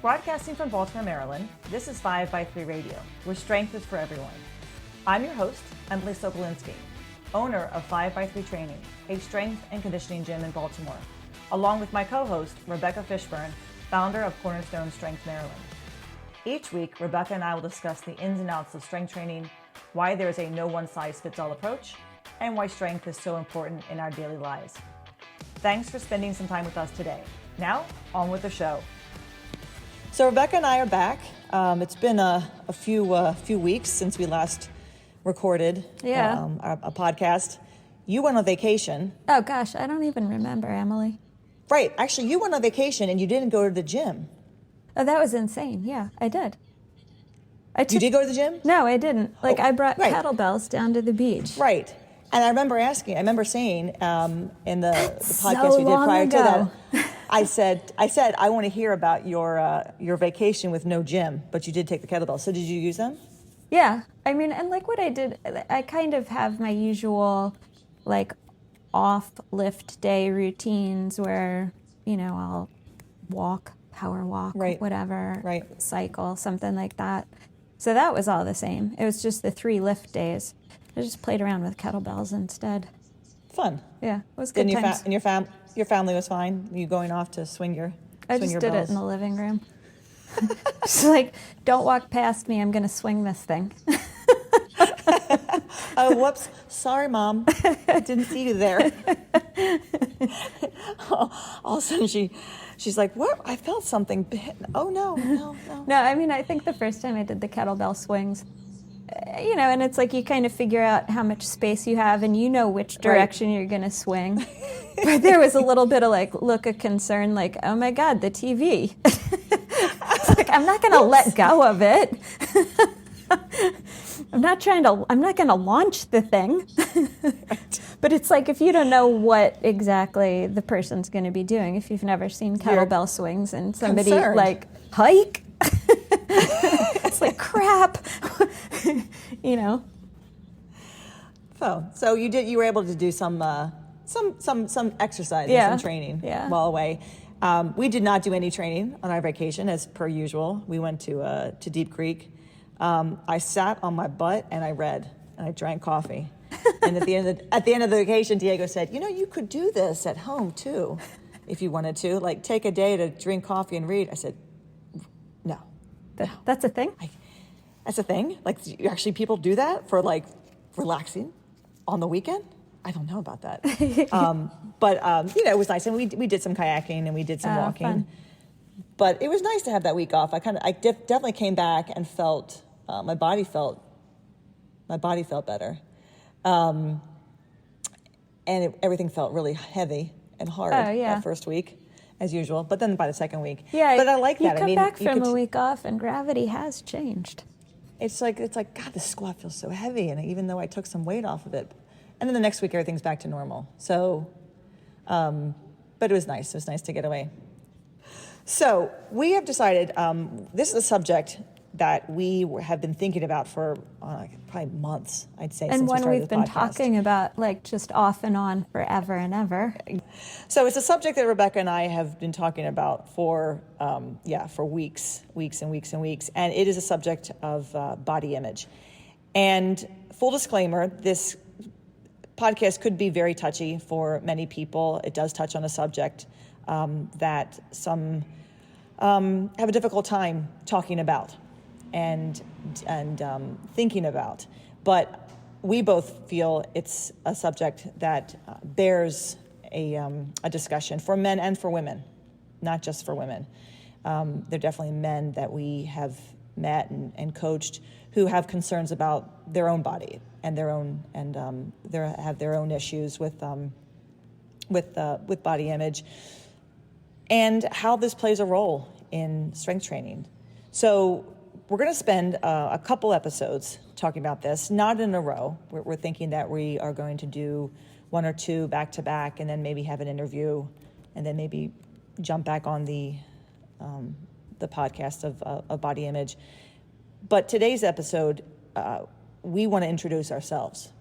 Broadcasting from Baltimore, Maryland, this is 5x3 Radio, where strength is for everyone. I'm your host, Emily Sokolinski, owner of 5x3 Training, a strength and conditioning gym in Baltimore, along with my co-host, Rebecca Fishburne, founder of Cornerstone Strength Maryland. Each week, Rebecca and I will discuss the ins and outs of strength training, why there is a no one-size-fits-all approach, and why strength is so important in our daily lives. Thanks for spending some time with us today. Now, on with the show. So Rebecca and I are back. It's been a few weeks since we last recorded a podcast. You went on vacation. Oh gosh, I don't even remember, Emily. Right. Actually, you went on vacation and you didn't go to the gym. Oh, that was insane. Yeah, I did. You did go to the gym? No, I didn't. I brought kettlebells down to the beach. Right. And I remember saying in the podcast so we did prior ago. to that, I said I want to hear about your vacation with no gym, but you did take the kettlebells. So did you use them? Yeah. I mean, and what I did, I kind of have my usual off lift day routines where, I'll power walk, right. whatever, right. cycle, something like that. So that was all the same. It was just the 3 lift days. I just played around with kettlebells instead. Fun. Yeah, it was good times. And your family was fine? You going off to swing your I just did it in the living room. Just don't walk past me. I'm going to swing this thing. Oh, whoops. Sorry, Mom. I didn't see you there. All of a sudden, she's like, what? I felt something. Oh, no. No, I mean, I think the first time I did the kettlebell swings, and it's you kind of figure out how much space you have and which direction you're going to swing. But there was a little bit of look of concern, oh my God, the TV. It's I'm not going to let go of it. I'm not going to launch the thing. But it's if you don't know what exactly the person's going to be doing, if you've never seen kettlebell swings and somebody hike, it's crap, So you were able to do some exercise and some training while away. We did not do any training on our vacation as per usual. We went to Deep Creek. I sat on my butt and I read and I drank coffee. And at the end of the vacation, Diego said, you could do this at home too, if you wanted to, take a day to drink coffee and read. I said, no. That's a thing? That's a thing? Actually people do that for relaxing on the weekend? I don't know about that. But it was nice. And we did some kayaking and we did some walking. Fun. But it was nice to have that week off. I definitely came back and felt, my body felt better. And everything felt really heavy and hard that first week, as usual. But then by the second week, but I like that. You come back from a week off, and gravity has changed. It's like God, this squat feels so heavy, and even though I took some weight off of it, and then the next week everything's back to normal. So, but it was nice. It was nice to get away. So we have decided this is a subject that we have been thinking about for probably months, I'd say, and since we started one we've the been podcast. Talking about just off and on forever and ever. So it's a subject that Rebecca and I have been talking about for weeks, and it is a subject of body image. And full disclaimer, this podcast could be very touchy for many people. It does touch on a subject that some have a difficult time talking about and thinking about. But we both feel it's a subject that bears a discussion for men and for women, not just for women. There are definitely men that we have met and coached who have concerns about their own body and have their own issues with body image and how this plays a role in strength training. So we're going to spend a couple episodes talking about this, not in a row. We're thinking that we are going to do 1 or 2 back to back, and then maybe have an interview, and then maybe jump back on the podcast of body image. But today's episode, we want to introduce ourselves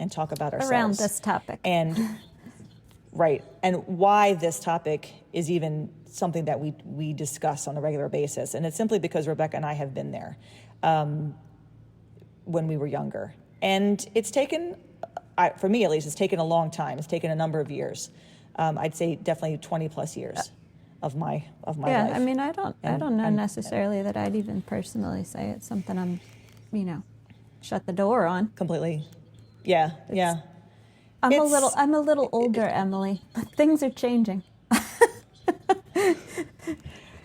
and talk about ourselves around this topic. And Right. And why this topic is even something that we discuss on a regular basis. And it's simply because Rebecca and I have been there when we were younger. And it's taken, for me at least, it's taken a long time. It's taken a number of years. I'd say definitely 20 plus years of my life. Yeah, I mean, I don't know necessarily that I'd even personally say it's something I'm, shut the door on. Completely. Yeah, yeah. I'm a little older, Emily. Things are changing.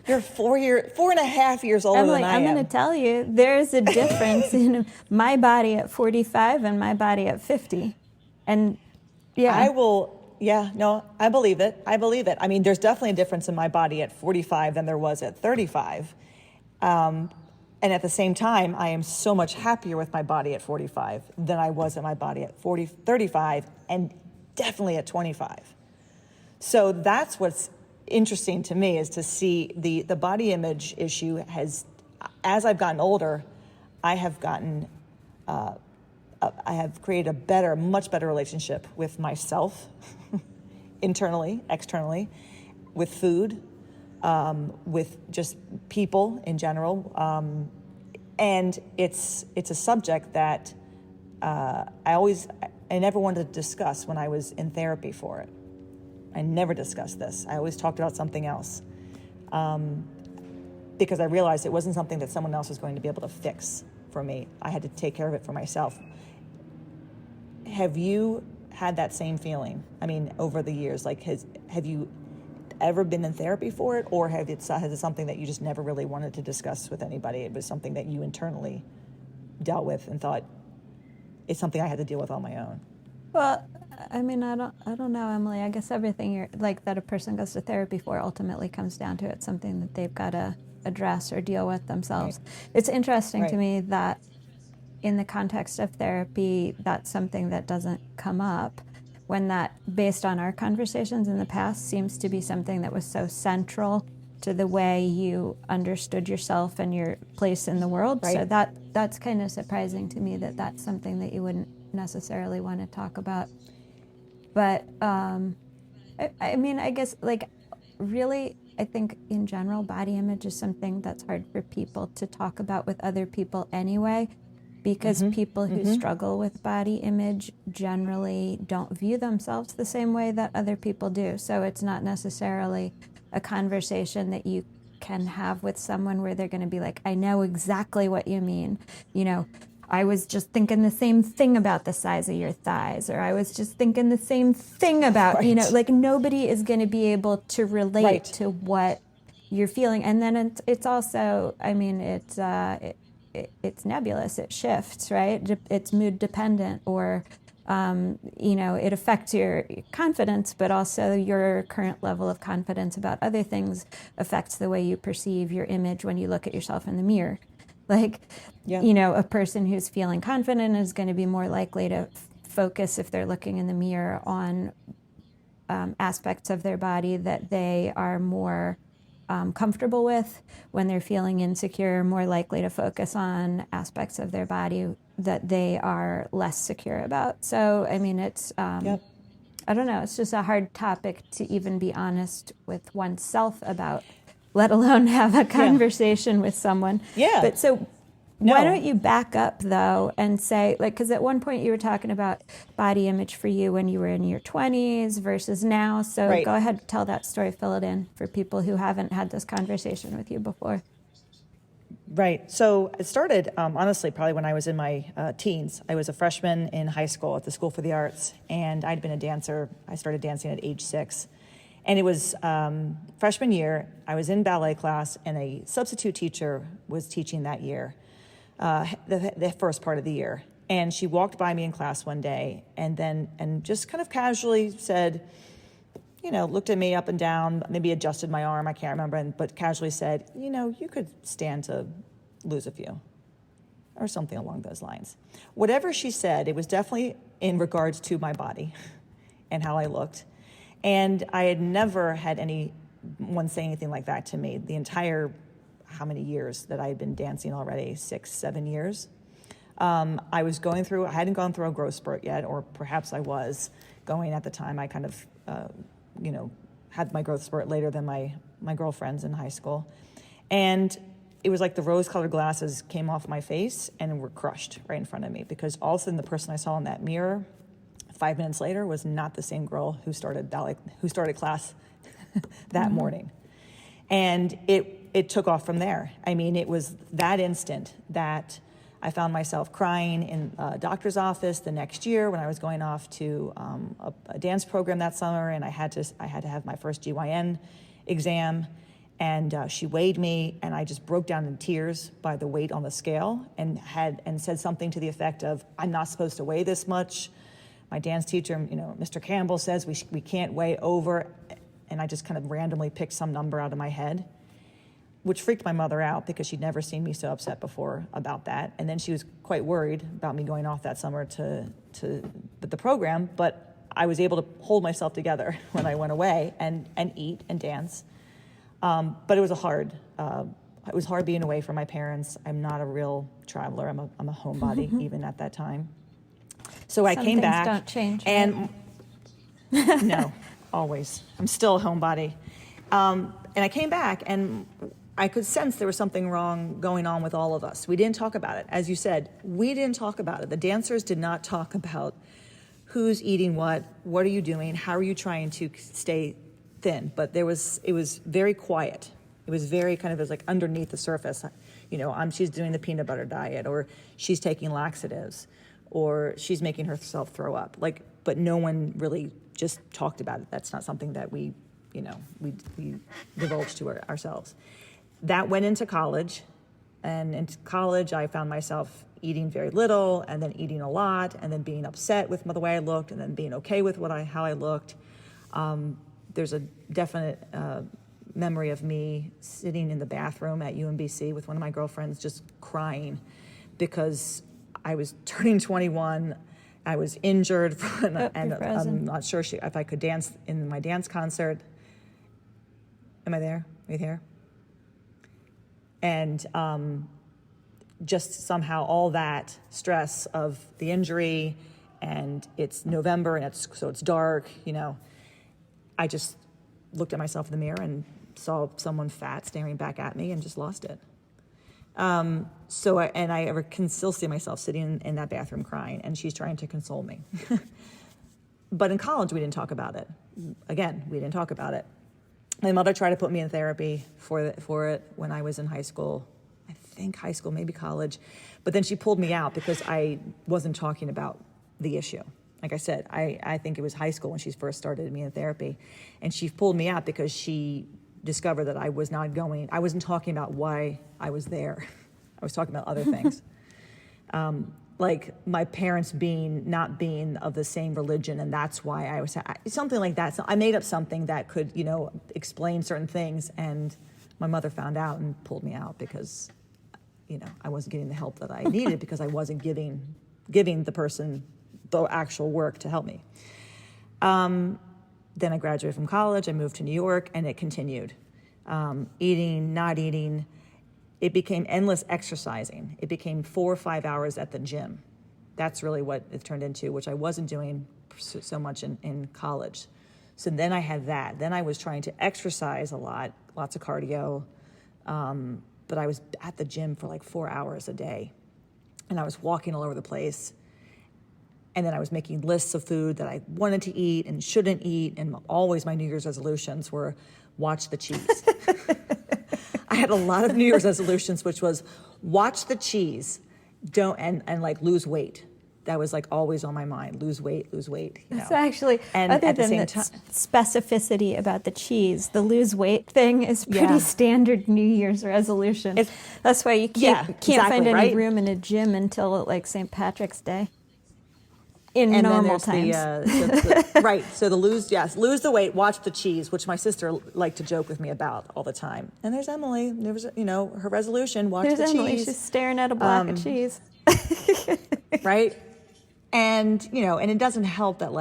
You're 4.5 years older Emily, than I am. I'm going to tell you, there's a difference in my body at 45 and my body at 50. And yeah. I believe it. I mean, there's definitely a difference in my body at 45 than there was at 35. And at the same time, I am so much happier with my body at 45 than I was at my body at 35 and definitely at 25. So that's what's interesting to me, is to see the body image issue has, as I've gotten older, I have created a much better relationship with myself, internally, externally, with food, with just people in general. And it's a subject that I never wanted to discuss when I was in therapy for it. I never discussed this. I always talked about something else because I realized it wasn't something that someone else was going to be able to fix for me. I had to take care of it for myself. Have you had that same feeling? I mean, over the years, like have you ever been in therapy for it, or has it something that you just never really wanted to discuss with anybody? It was something that you internally dealt with and thought it's something I had to deal with on my own. Well, I mean, I don't know, Emily. I guess everything that a person goes to therapy for ultimately comes down to it's something that they've got to address or deal with themselves. Right. It's interesting to me that in the context of therapy, that's something that doesn't come up, when that, based on our conversations in the past, seems to be something that was so central to the way you understood yourself and your place in the world. Right. So that's kind of surprising to me that that's something that you wouldn't necessarily want to talk about. But I mean, I guess, like, really, I think in general, body image is something that's hard for people to talk about with other people anyway, because people who struggle with body image generally don't view themselves the same way that other people do. So it's not necessarily a conversation that you can have with someone where they're going to be like, I know exactly what you mean. I was just thinking the same thing about the size of your thighs, or I was just thinking the same thing about, like, nobody is going to be able to relate to what you're feeling. And then it's also, I mean, it's nebulous. It shifts, right? It's mood dependent, or, it affects your confidence, but also your current level of confidence about other things affects the way you perceive your image when you look at yourself in the mirror. Like, a person who's feeling confident is going to be more likely to focus, if they're looking in the mirror, on aspects of their body that they are more comfortable with. When they're feeling insecure, more likely to focus on aspects of their body that they are less secure about. So, I mean, it's, I don't know, it's just a hard topic to even be honest with oneself about, let alone have a conversation with someone. Yeah. But so why don't you back up, though, and say, like, because at one point you were talking about body image for you when you were in your 20s versus now. So go ahead, tell that story, fill it in for people who haven't had this conversation with you before. Right. So it started, honestly, probably when I was in my teens. I was a freshman in high school at the School for the Arts, and I'd been a dancer. I started dancing at age 6. And it was freshman year. I was in ballet class, and a substitute teacher was teaching that year, the first part of the year. And she walked by me in class one day, and just kind of casually said, looked at me up and down, maybe adjusted my arm, I can't remember, but casually said, you could stand to lose a few, or something along those lines. Whatever she said, it was definitely in regards to my body and how I looked. And I had never had anyone say anything like that to me the entire, how many years that I had been dancing already, 6-7 years. I hadn't gone through a growth spurt yet, or perhaps I was going at the time. I kind of had my growth spurt later than my girlfriends in high school. And it was like the rose-colored glasses came off my face and were crushed right in front of me, because all of a sudden the person I saw in that mirror 5 minutes later was not the same girl who started class that morning. And it took off from there. I mean, it was that instant that I found myself crying in a doctor's office the next year when I was going off to a dance program that summer, and I had to have my first GYN exam, and she weighed me, and I just broke down in tears by the weight on the scale, and said something to the effect of, "I'm not supposed to weigh this much. My dance teacher, Mr. Campbell says we can't weigh over," and I just kind of randomly picked some number out of my head, which freaked my mother out because she'd never seen me so upset before about that. And then she was quite worried about me going off that summer to the program, but I was able to hold myself together when I went away and eat and dance. But it was hard being away from my parents. I'm not a real traveler. I'm a homebody even at that time. So I came back. Some things don't change. And no, always. I'm still a homebody. And I came back, and I could sense there was something wrong going on with all of us. We didn't talk about it. As you said, we didn't talk about it. The dancers did not talk about who's eating what are you doing, how are you trying to stay thin. But it was very quiet. It was very kind of, it was like underneath the surface. She's doing the peanut butter diet, or she's taking laxatives, or she's making herself throw up. But no one really just talked about it. That's not something that we divulged to ourselves. That went into college, and in college I found myself eating very little, and then eating a lot, and then being upset with the way I looked, and then being okay with how I looked. There's a definite memory of me sitting in the bathroom at UMBC with one of my girlfriends just crying because I was turning 21. I was injured, and I'm not sure if I could dance in my dance concert. Am I there? Are you there? And just somehow all that stress of the injury, and it's November, and it's dark, I just looked at myself in the mirror and saw someone fat staring back at me and just lost it. I can still see myself sitting in that bathroom crying, and she's trying to console me. But in college, we didn't talk about it. Again, we didn't talk about it. My mother tried to put me in therapy for it when I was in high school. I think high school, maybe college. But then she pulled me out because I wasn't talking about the issue. Like I said, I think it was high school when she first started me in therapy. And she pulled me out because she discovered that I wasn't talking about why I was there. I was talking about other things. Like my parents not being of the same religion, and that's why I was something like that. So I made up something that could, explain certain things, and my mother found out and pulled me out because, I wasn't getting the help that I needed because I wasn't giving the person the actual work to help me. Then I graduated from college. I moved to New York, and it continued. Eating, not eating. It became endless exercising. It became 4 or 5 hours at the gym. That's really what it turned into, which I wasn't doing so much in college. So then I had that. Then I was trying to exercise a lot, lots of cardio. But I was at the gym for like 4 hours a day. And I was walking all over the place. And then I was making lists of food that I wanted to eat and shouldn't eat. And always my New Year's resolutions were watch the cheese. I had a lot of New Year's resolutions, which was watch the cheese, and lose weight. That was always on my mind. Lose weight. That's actually, and other at the than same the time, specificity about the cheese, the lose weight thing is pretty standard New Year's resolution. That's why you can't find any room in a gym until St. Patrick's Day. In normal times. Right. So lose the weight, watch the cheese, which my sister liked to joke with me about all the time. And there's Emily. There was, her resolution, watch the Emily. cheese. She's staring at a block of cheese. Right. And, and it doesn't help that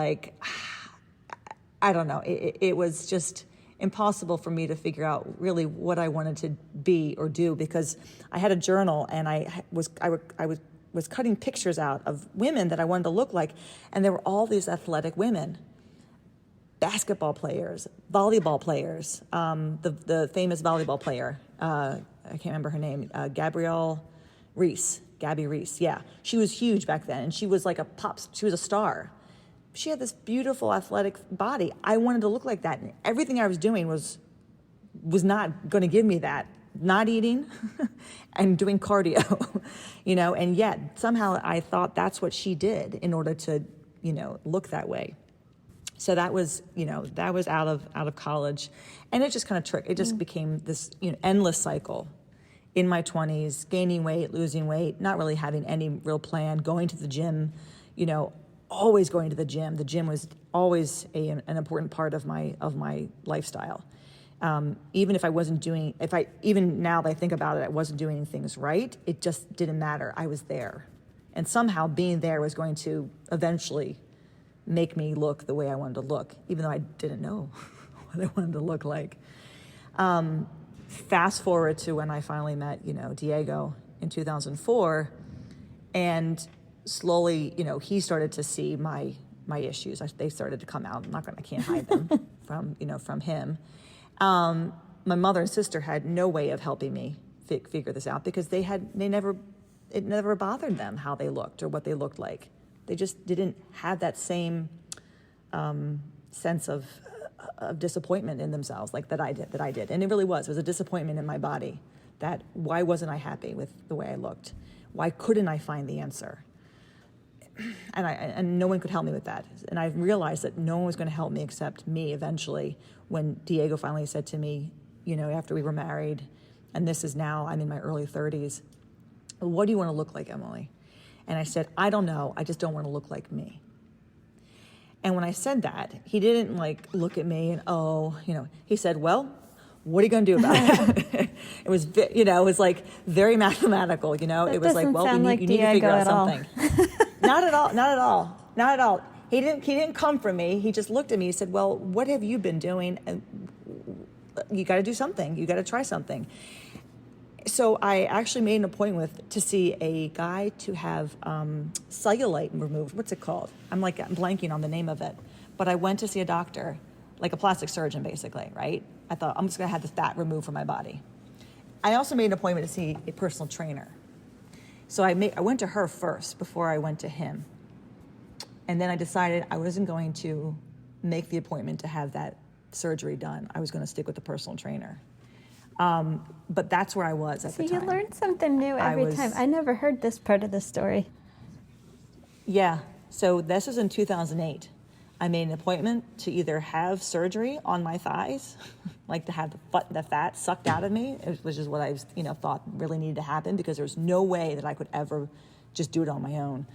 I don't know. It was just impossible for me to figure out really what I wanted to be or do, because I had a journal, and I was cutting pictures out of women that I wanted to look like, and there were all these athletic women. basketball players, volleyball players. The famous volleyball player, I can't remember her name, Gabby Reese. Yeah, she was huge back then, and she was like she was a star. She had this beautiful athletic body. I wanted to look like that, and everything I was doing was not going to give me that. Not eating and doing cardio, and yet somehow I thought that's what she did in order to, look that way. So that was out of college, and it just kind of it just became this, endless cycle in my 20s, gaining weight, losing weight, not really having any real plan, going to the gym, always going to the gym. The gym was always an important part of my lifestyle. Even if I wasn't doing, even now that I think about it, I wasn't doing things right, it just didn't matter. I was there. And somehow being there was going to eventually make me look the way I wanted to look, even though I didn't know what I wanted to look like. Fast forward to when I finally met, Diego in 2004, and slowly, he started to see my issues. They started to come out. I can't hide them from him. My mother and sister had no way of helping me figure this out because it never bothered them how they looked or what they looked like. They just didn't have that same sense of disappointment in themselves like that I did. And it really was. It was a disappointment in my body that why wasn't I happy with the way I looked? Why couldn't I find the answer? And no one could help me with that. And I realized that no one was going to help me except me eventually when Diego finally said to me, after we were married, and this is now, I'm in my early 30s, what do you want to look like, Emily? And I said, I don't know. I just don't want to look like me. And when I said that, he didn't look at me and, he said, well, what are you going to do about it? It was, very mathematical, That it was like, well, you need to figure out something. Not at all. He didn't come from me. He just looked at me. He said, well, what have you been doing? And you got to do something. You got to try something. So I actually made an appointment to see a guy to have cellulite removed. What's it called? I'm blanking on the name of it. But I went to see a doctor, like a plastic surgeon, basically, right? I thought, I'm just going to have the fat removed from my body. I also made an appointment to see a personal trainer. So I went to her first before I went to him. And then I decided I wasn't going to make the appointment to have that surgery done. I was going to stick with the personal trainer. But that's where I was at the time. So you learn something new every time. I never heard this part of the story. Yeah. So this was in 2008. I made an appointment to either have surgery on my thighs, like to have the fat sucked out of me, which is what I thought really needed to happen because there was no way that I could ever just do it on my own.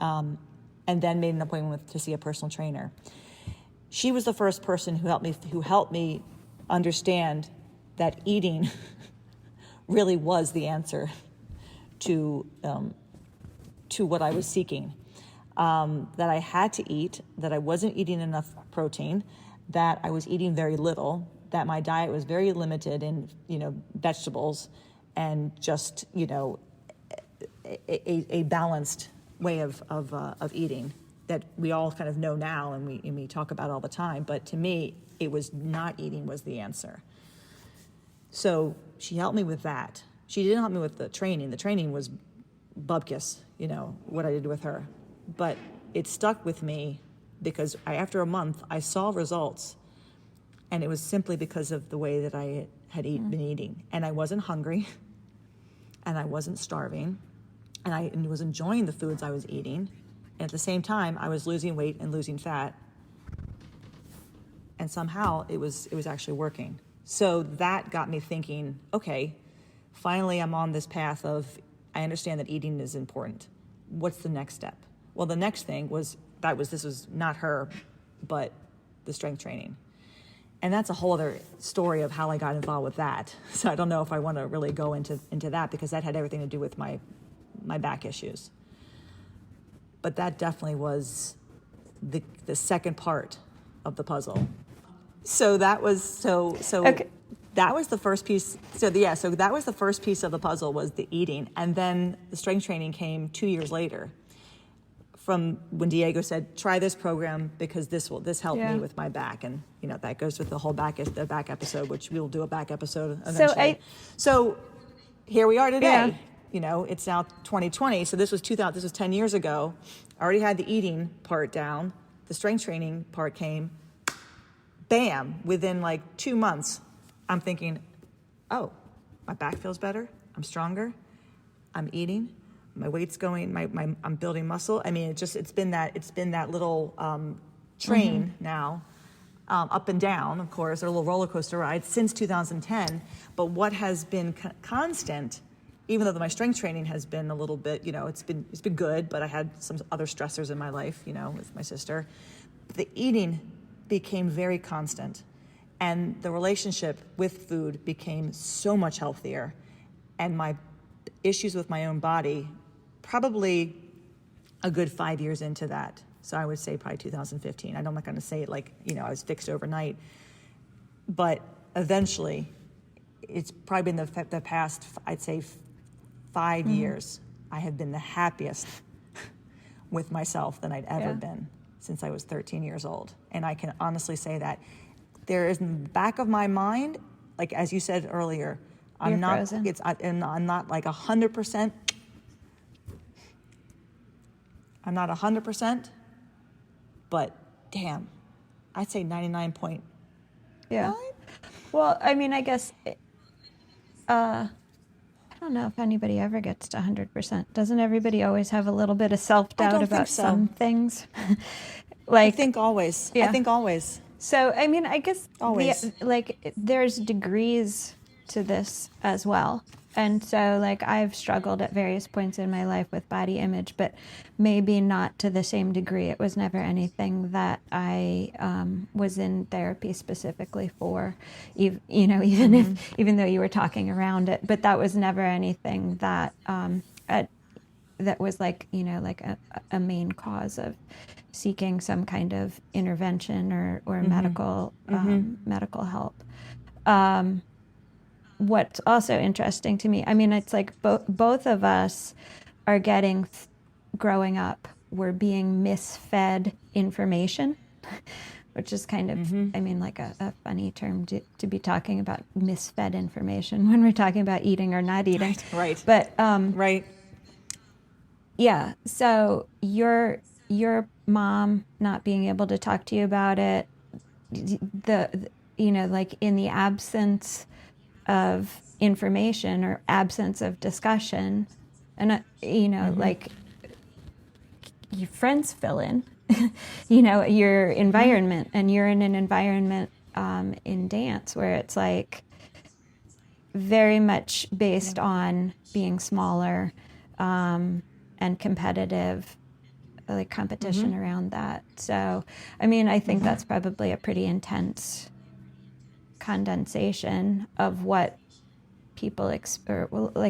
And then made an appointment to see a personal trainer. She was the first person who helped me understand that eating really was the answer to what I was seeking. That I had to eat, that I wasn't eating enough protein, that I was eating very little, that my diet was very limited in, vegetables and just, a balanced way of eating that we all kind of know now and we talk about all the time. But to me, it was not eating was the answer. So she helped me with that. She didn't help me with the training. The training was bupkis, what I did with her. But it stuck with me because after a month, I saw results. And it was simply because of the way that I had been eating. And I wasn't hungry. And I wasn't starving. And I was enjoying the foods I was eating. And at the same time, I was losing weight and losing fat. And somehow it was actually working. So that got me thinking, okay, finally I'm on this path of, I understand that eating is important. What's the next step? Well, the next thing this was not her, but the strength training. And that's a whole other story of how I got involved with that. So I don't know if I want to really go into that because that had everything to do with my back issues. But that definitely was the second part of the puzzle. So that was okay. That was the first piece. So that was the first piece of the puzzle was the eating, and then the strength training came 2 years later. from when Diego said, try this program because this helped Yeah. me with my back. And, that goes with the whole back episode, which we'll do a back episode eventually. So here we are today. Yeah. It's now 2020. So this was 10 years ago. I already had the eating part down. The strength training part came. Bam, within like 2 months, I'm thinking, oh, my back feels better. I'm stronger. I'm eating. My weight's going. I'm building muscle. I mean, it's been that little train now, up and down, of course, a little roller coaster ride since 2010. But what has been constant, even though my strength training has been a little bit, it's been good, but I had some other stressors in my life, with my sister. The eating became very constant, and the relationship with food became so much healthier, and my issues with my own body probably a good 5 years into that. So I would say probably 2015. I'm not going to say it like, I was fixed overnight, but eventually it's probably been the past, I'd say 5 years, I have been the happiest with myself than I'd ever been since I was 13 years old. And I can honestly say that there is in the back of my mind, like as you said earlier, I'm not frozen. I'm not like 100%. I'm not 100%, but damn, I'd say 99 point. Yeah. Well, I mean, I guess, I don't know if anybody ever gets to 100%. Doesn't everybody always have a little bit of I self-doubt don't about think so. some things? I think always. Yeah. I think always. So, I mean, I guess Always. there's degrees to this as well. And so, like, I've struggled at various points in my life with body image, but maybe not to the same degree. It was never anything that I was in therapy specifically for, even though you were talking around it. But that was never anything that that was like a main cause of seeking some kind of intervention or medical help. What's also interesting to me, I mean, it's like both of us are growing up, we're being misfed information, which is kind of, I mean, like a funny term to be talking about misfed information when we're talking about eating or not eating. Right. But Right. yeah, so your mom not being able to talk to you about it, like in the absence of information or absence of discussion, and like your friends fill in, your environment, and you're in an environment in dance where it's like very much based on being smaller and competitive, like competition around that. So, I mean, I think that's probably a pretty intense condensation of what people like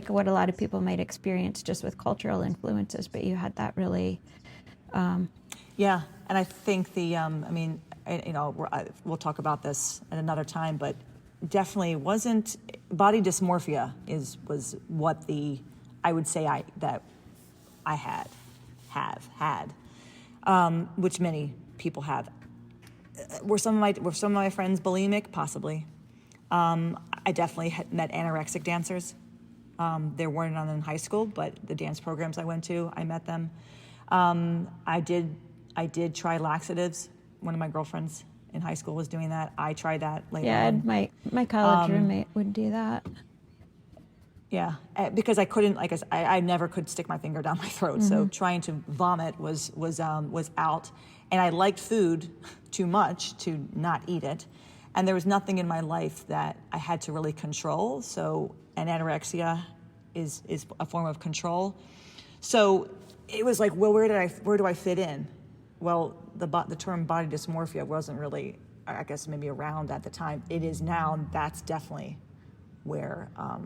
what a lot of people might experience just with cultural influences, but you had that really Yeah, and I think we'll talk about this at another time, but definitely wasn't body dysmorphia was what I would say I have had, which many people have. Were some of my friends bulimic? Possibly. I definitely had met anorexic dancers. There weren't none in high school, but the dance programs I went to, I met them. I did try laxatives. One of my girlfriends in high school was doing that. I tried that later on. My college roommate would do that. Yeah, because I couldn't, I never could stick my finger down my throat. So trying to vomit was out, and I liked food too much to not eat it, and there was nothing in my life that I had to really control. So, and anorexia is a form of control. So it was like, well, where do I fit in? Well, the term body dysmorphia wasn't really, I guess, maybe around at the time. It is now, and that's definitely where I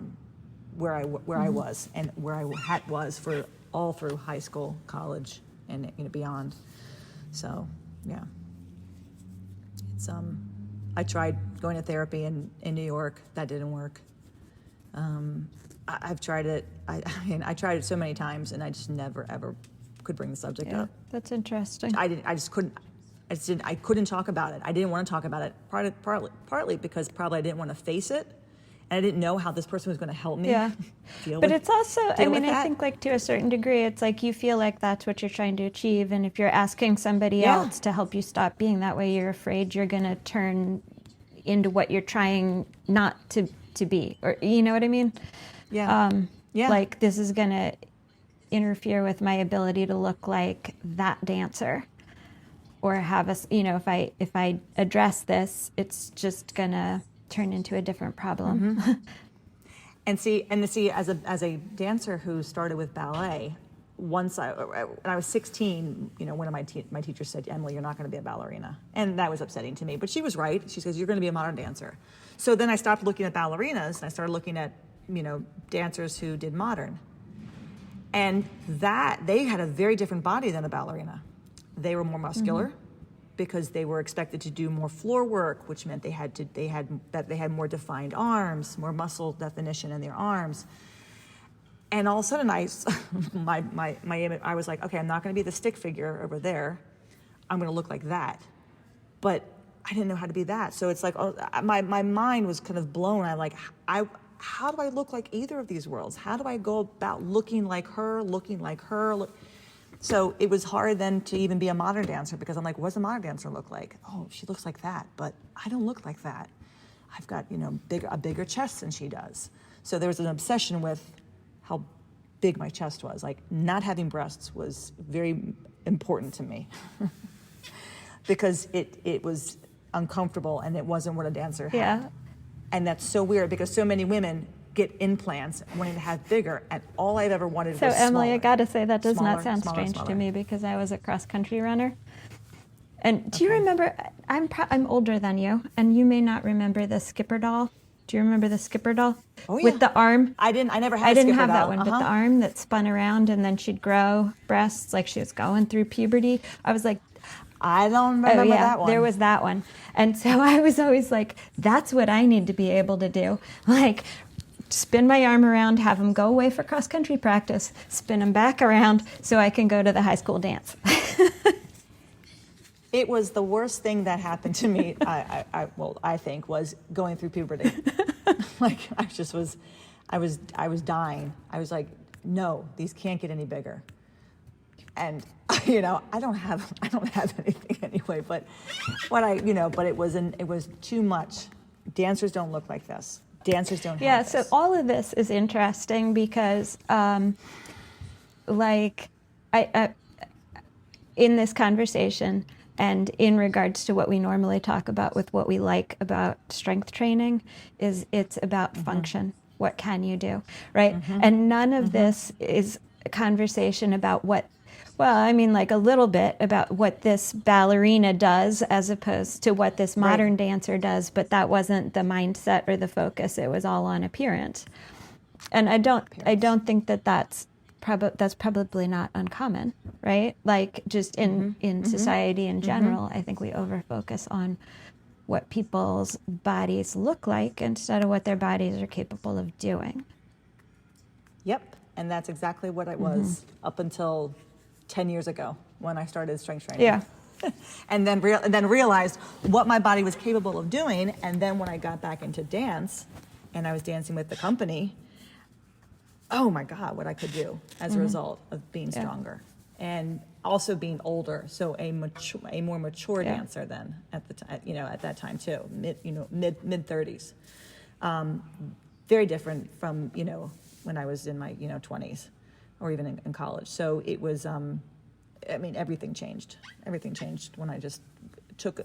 was, and where I was for all through high school, college, and beyond. So yeah, it's I tried going to therapy in New York. That didn't work. I've tried it. I tried it so many times, and I just never ever could bring the subject Yeah, up. that's interesting. I couldn't talk about it. I didn't want to talk about it, partly because probably I didn't want to face it, and I didn't know how this person was going to help me Yeah. deal But with it's also, I deal with mean, I that. think like to a certain degree, it's like you feel like that's what you're trying to achieve. And if you're asking somebody Yeah. else to help you stop being that way, you're afraid you're going to turn into what you're trying not to be. Or, you know what I mean? Yeah. Yeah. Like this is going to interfere with my ability to look like that dancer. Or have us, you know, if I address this, it's just going to turn into a different problem. Mm-hmm. And see, as a dancer who started with ballet, when I was 16, you know, one of my teachers said, "Emily, you're not going to be a ballerina," and that was upsetting to me. But she was right. She says, "You're going to be a modern dancer." So then I stopped looking at ballerinas and I started looking at, you know, dancers who did modern, and that they had a very different body than a ballerina. They were more muscular. Because they were expected to do more floor work, which meant they had more defined arms, more muscle definition in their arms. And all of a sudden, I was like, okay, I'm not going to be the stick figure over there. I'm going to look like that. But I didn't know how to be that. So it's like, my mind was kind of blown. I'm like, how do I look like either of these worlds? How do I go about looking like her? So it was hard then to even be a modern dancer because I'm like, what does a modern dancer look like? Oh, she looks like that, but I don't look like that. I've got, you know, a bigger chest than she does. So there was an obsession with how big my chest was. Like not having breasts was very important to me because it was uncomfortable and it wasn't what a dancer had. Yeah. And that's so weird because so many women get implants wanting to have bigger, and all I've ever wanted So was Emily, smaller. I got to say that does Smaller, not sound smaller, strange smaller. to me because I was a cross country runner. And do you remember? I'm older than you, and you may not remember the skipper doll. Do you remember the skipper doll Oh, yeah. with the arm? I never had I a didn't skipper have that doll. one, but the arm that spun around and then she'd grow breasts like she was going through puberty. I was like, I don't remember oh yeah, that one. there was that one. And so I was always like, that's what I need to be able to do. Like, spin my arm around, have him go away for cross country practice, spin him back around so I can go to the high school dance. It was the worst thing that happened to me. I think was going through puberty. Like I was dying. I was like, no, these can't get any bigger. And you know, I don't have anything anyway. But but it was too much. Dancers don't look like this. Dancers don't have So this. all of this is interesting because, like, I in this conversation and in regards to what we normally talk about with what we like about strength training, it's about function. What can you do, right? And none of this is a conversation about what. Well, I mean, like a little bit about what this ballerina does as opposed to what this modern dancer does, but that wasn't the mindset or the focus. It was all on appearance. And I don't think that's probably not uncommon, right? Like just in society in general, I think we overfocus on what people's bodies look like instead of what their bodies are capable of doing. Yep, and that's exactly what I was up until 10 years ago when I started strength training. Yeah. And then realized what my body was capable of doing. And then when I got back into dance and I was dancing with the company, oh my God, what I could do as a result of being stronger and also being older. So a more mature dancer than at the time, at that time too, mid 30s. Very different from, when I was in my, 20s or even in college. So it was, everything changed. Everything changed when I just took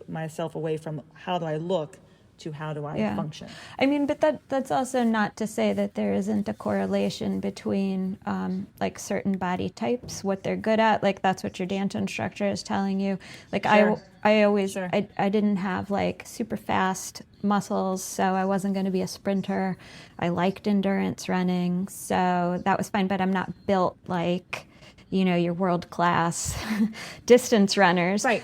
myself away from how do I look to how do I function. I mean, but that's also not to say that there isn't a correlation between like certain body types, what they're good at. Like that's what your dance instructor is telling you. Like Sure. I always, Sure. I didn't have like super fast muscles, so I wasn't going to be a sprinter. I liked endurance running, so that was fine, but I'm not built like, your world class distance runners. Right.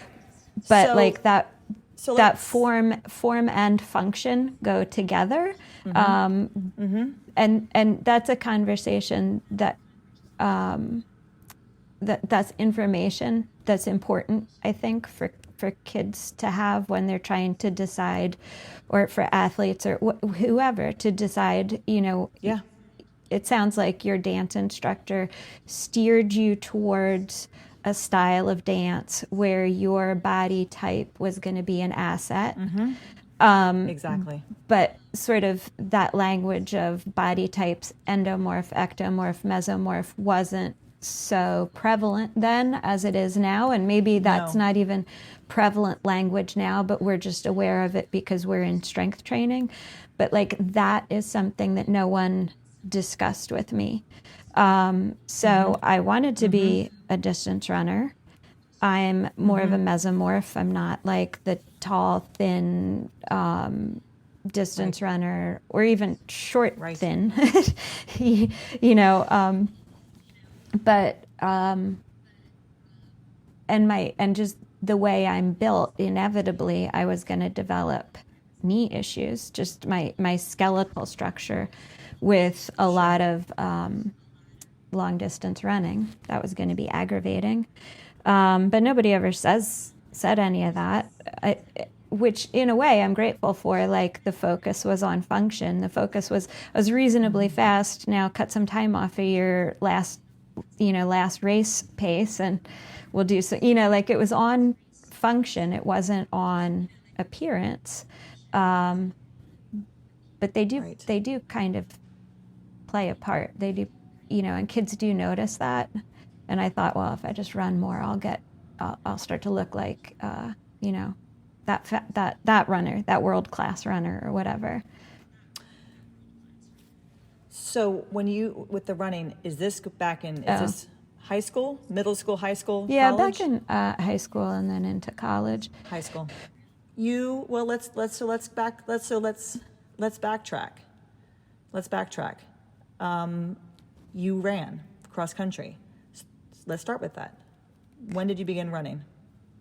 But So- like that. So that form and function go together. And that's a conversation that that's information that's important, I think, for kids to have when they're trying to decide, or for athletes or whoever to decide, Yeah. It sounds like your dance instructor steered you towards a style of dance where your body type was going to be an asset. Exactly. But sort of that language of body types, endomorph, ectomorph, mesomorph, wasn't so prevalent then as it is now. And maybe that's No. not even prevalent language now, but we're just aware of it because we're in strength training. But like that is something that no one discussed with me. So I wanted to be a distance runner. I'm more of a mesomorph. I'm not like the tall, thin distance runner, or even short, thin. But and just the way I'm built, inevitably, I was going to develop knee issues. Just my skeletal structure, with a lot of long distance running, that was going to be aggravating. But nobody ever said any of that, which in a way I'm grateful for. Like the focus was on function. The focus was, I was reasonably fast. Now cut some time off of your last race pace, and we'll do so. Like it was on function. It wasn't on appearance. But they do kind of play a part. They do, and kids do notice that. And I thought, well, if I just run more, I'll start to look like, that runner, that world-class runner or whatever. So with the running, is this high school, middle school, high school, Yeah, college? back in high school and then into college. High school. Let's backtrack. Let's backtrack. You ran cross country. Let's start with that. When did you begin running?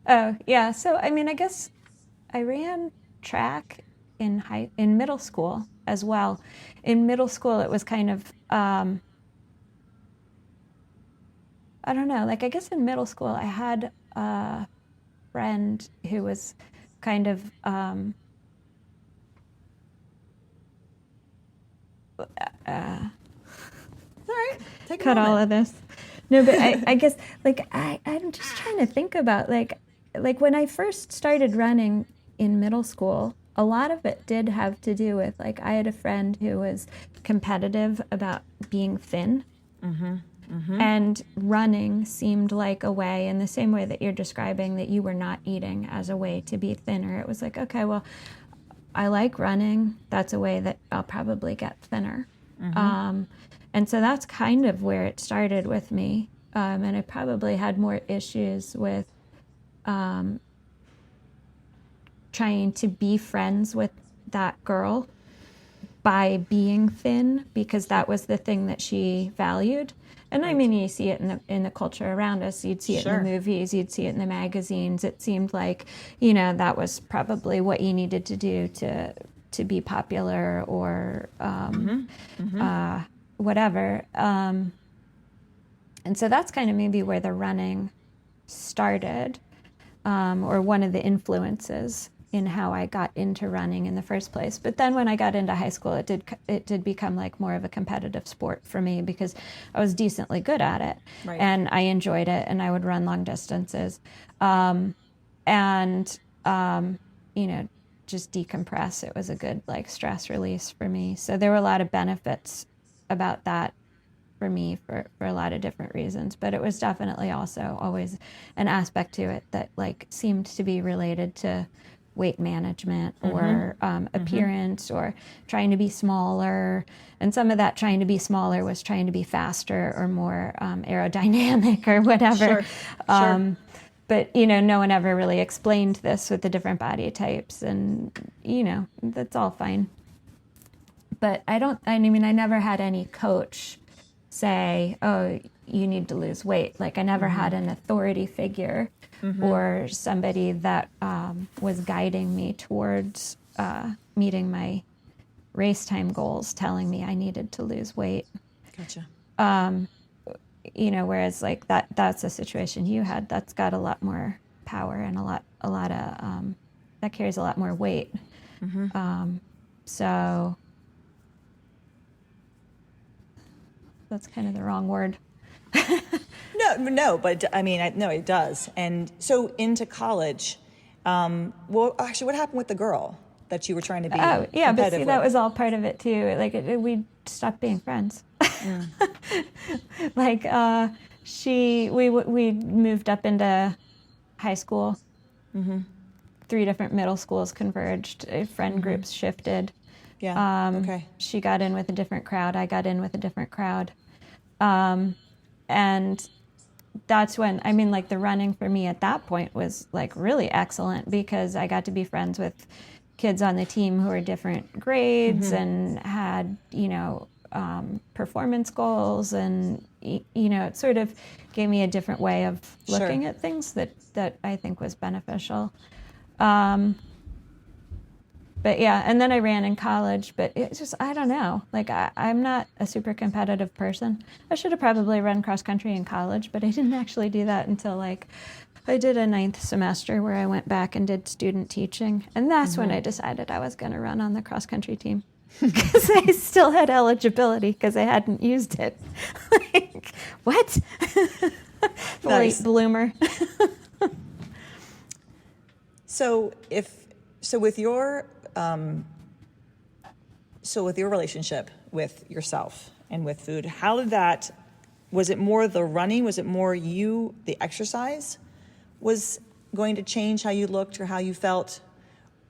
Oh, yeah. So, I mean, I guess I ran track in middle school as well. In middle school, it was kind of, I don't know, like I guess in middle school, I had a friend who was kind of, All right. Take a cut all moment. of this. No, but I guess like I'm just trying to think about like when I first started running in middle school, a lot of it did have to do with like I had a friend who was competitive about being thin. And running seemed like a way, in the same way that you're describing that you were not eating as a way to be thinner. It was like, okay, well, I like running. That's a way that I'll probably get thinner. And so that's kind of where it started with me. And I probably had more issues with trying to be friends with that girl by being thin, because that was the thing that she valued. And I mean, you see it in the culture around us. You'd see it in the movies. You'd see it in the magazines. It seemed like, that was probably what you needed to do to be popular or whatever. And so that's kind of maybe where the running started, or one of the influences in how I got into running in the first place. But then when I got into high school, it did become like more of a competitive sport for me, because I was decently good at it. Right. And I enjoyed it, and I would run long distances. Just decompress. It was a good like stress release for me. So there were a lot of benefits about that for me for a lot of different reasons. But it was definitely also always an aspect to it that like seemed to be related to weight management or appearance or trying to be smaller. And some of that trying to be smaller was trying to be faster or more aerodynamic or whatever. Sure. But, no one ever really explained this with the different body types. And, that's all fine. But I never had any coach say, oh, you need to lose weight. Like I never had an authority figure or somebody that was guiding me towards meeting my race time goals, telling me I needed to lose weight. Gotcha. Whereas like that's a situation you had that's got a lot more power and a lot of that carries a lot more weight. So that's kind of the wrong word. No, but I mean, no, it does. And so into college, well, actually, what happened with the girl that you were trying to be Oh, yeah, but see, competitive that with? was all part of it too. Like we stopped being friends. Like we moved up into high school. 3 different middle schools converged. Friend groups shifted. Yeah. Okay. She got in with a different crowd. I got in with a different crowd. And that's when, I mean, like the running for me at that point was like really excellent because I got to be friends with kids on the team who were different grades and had, performance goals. And, it sort of gave me a different way of looking at things that I think was beneficial. But yeah, and then I ran in college, but it's just, I don't know. Like, I'm not a super competitive person. I should have probably run cross country in college, but I didn't actually do that until like, I did a 9th semester where I went back and did student teaching. And that's when I decided I was going to run on the cross country team. Because I still had eligibility because I hadn't used it. Like, what? Late bloomer. So with your relationship with yourself and with food, how did that? Was it more the running? Was it more the exercise was going to change how you looked or how you felt?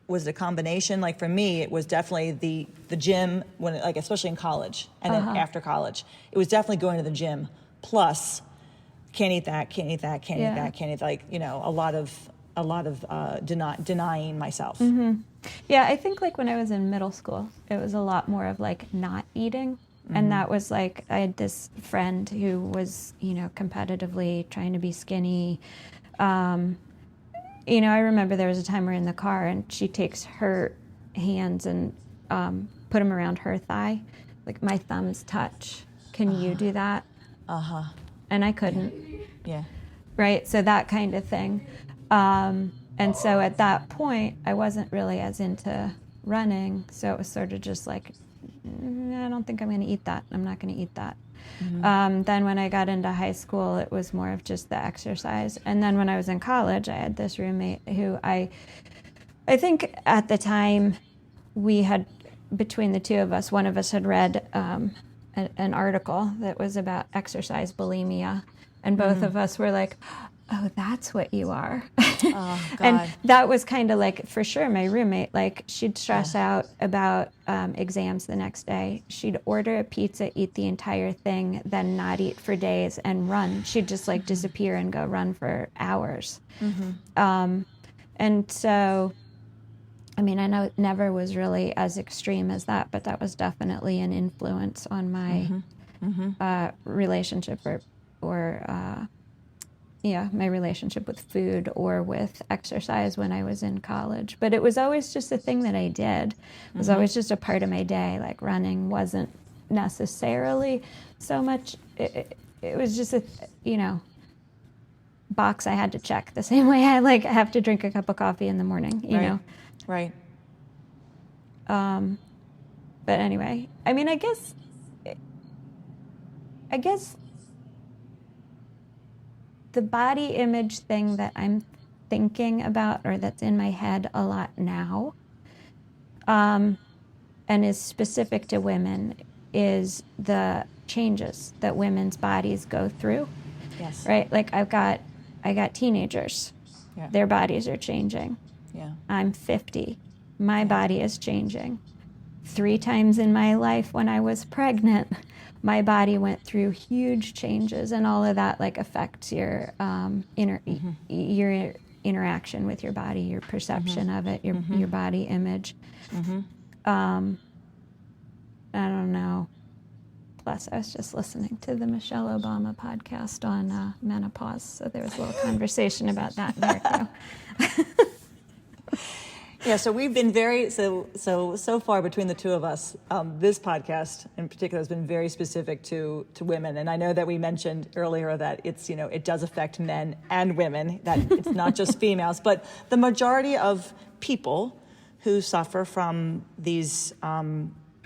Was it a combination? Like for me, it was definitely the gym especially in college and then after college, it was definitely going to the gym. Plus, can't eat that, can't eat that, can't eat that, can't eat like a lot of denying myself. Yeah, I think like when I was in middle school, it was a lot more of like not eating. And that was like, I had this friend who was, competitively trying to be skinny. I remember there was a time we're in the car and she takes her hands and put them around her thigh. Like my thumbs touch. Can you do that? And I couldn't. Yeah. Right? So that kind of thing. And so at that point, I wasn't really as into running. So it was sort of just like, I don't think I'm going to eat that. I'm not going to eat that. Then when I got into high school, it was more of just the exercise. And then when I was in college, I had this roommate who I think at the time we had, between the two of us, one of us had read an article that was about exercise bulimia. And both of us were like, oh, that's what you are. Oh, God. And that was kind of like, for sure, my roommate, like she'd stress out about exams the next day. She'd order a pizza, eat the entire thing, then not eat for days and run. She'd just like disappear and go run for hours. And so, I mean, I know it never was really as extreme as that, but that was definitely an influence on my relationship my relationship with food or with exercise when I was in college. But it was always just a thing that I did. It was always just a part of my day. Like running wasn't necessarily so much. It was just a, box I had to check the same way I have to drink a cup of coffee in the morning, you know? Right. But anyway, I mean, I guess the body image thing that I'm thinking about or that's in my head a lot now, and is specific to women, is the changes that women's bodies go through. Yes. Right? Like I got teenagers. Yeah. Their bodies are changing. Yeah. I'm 50. My body is changing. 3 times in my life when I was pregnant, my body went through huge changes, and all of that affects your your interaction with your body, your perception of it, your body image. I don't know. Plus, I was just listening to the Michelle Obama podcast on menopause, so there was a little conversation about that in there too. Yeah, so we've been so far between the two of us. This podcast in particular has been very specific to women, and I know that we mentioned earlier that it's it does affect men and women, that it's not just females, but the majority of people who suffer from these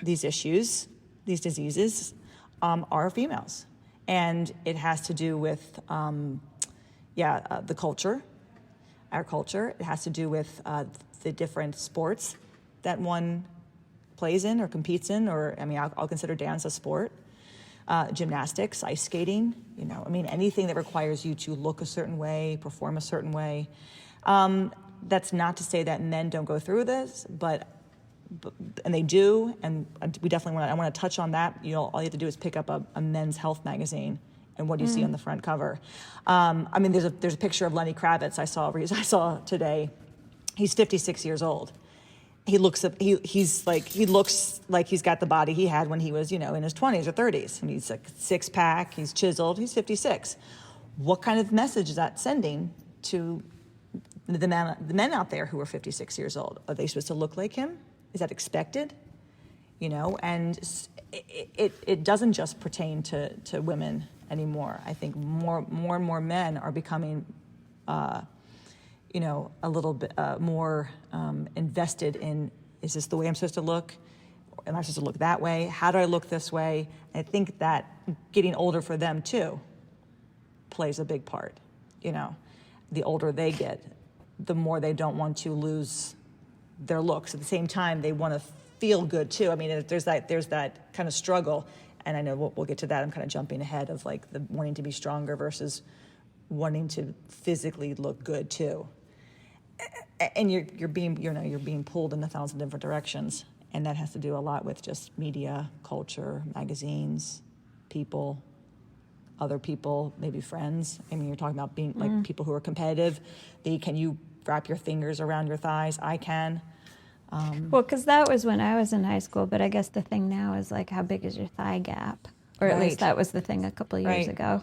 issues, these diseases, are females, and it has to do with the culture, our culture. It has to do with the different sports that one plays in or competes in, or I'll consider dance a sport, gymnastics, ice skating, anything that requires you to look a certain way, perform a certain way. That's not to say that men don't go through this, but and they do, and we definitely I want to touch on that. All you have to do is pick up a Men's Health magazine, and what do you see on the front cover? There's a picture of Lenny Kravitz I saw today. He's 56 years old. He looks like he's got the body he had when he was, in his 20s or 30s. And he's like six pack, he's chiseled, he's 56. What kind of message is that sending to the men out there who are 56 years old? Are they supposed to look like him? Is that expected? And it doesn't just pertain to women anymore. I think more and more men are becoming a little bit more invested in, is this the way I'm supposed to look? Am I supposed to look that way? How do I look this way? I think that getting older for them too plays a big part. The older they get, the more they don't want to lose their looks. At the same time, they want to feel good too. There's that kind of struggle, and I know we'll get to that. I'm kind of jumping ahead of like the wanting to be stronger versus wanting to physically look good too. And you're being pulled in 1,000 different directions, and that has to do a lot with just media, culture, magazines, people, other people, maybe friends. You're talking about being like people who are competitive. Can you wrap your fingers around your thighs? I can. Well, because that was when I was in high school, but I guess the thing now is like, how big is your thigh gap? Or at least that was the thing a couple of years ago.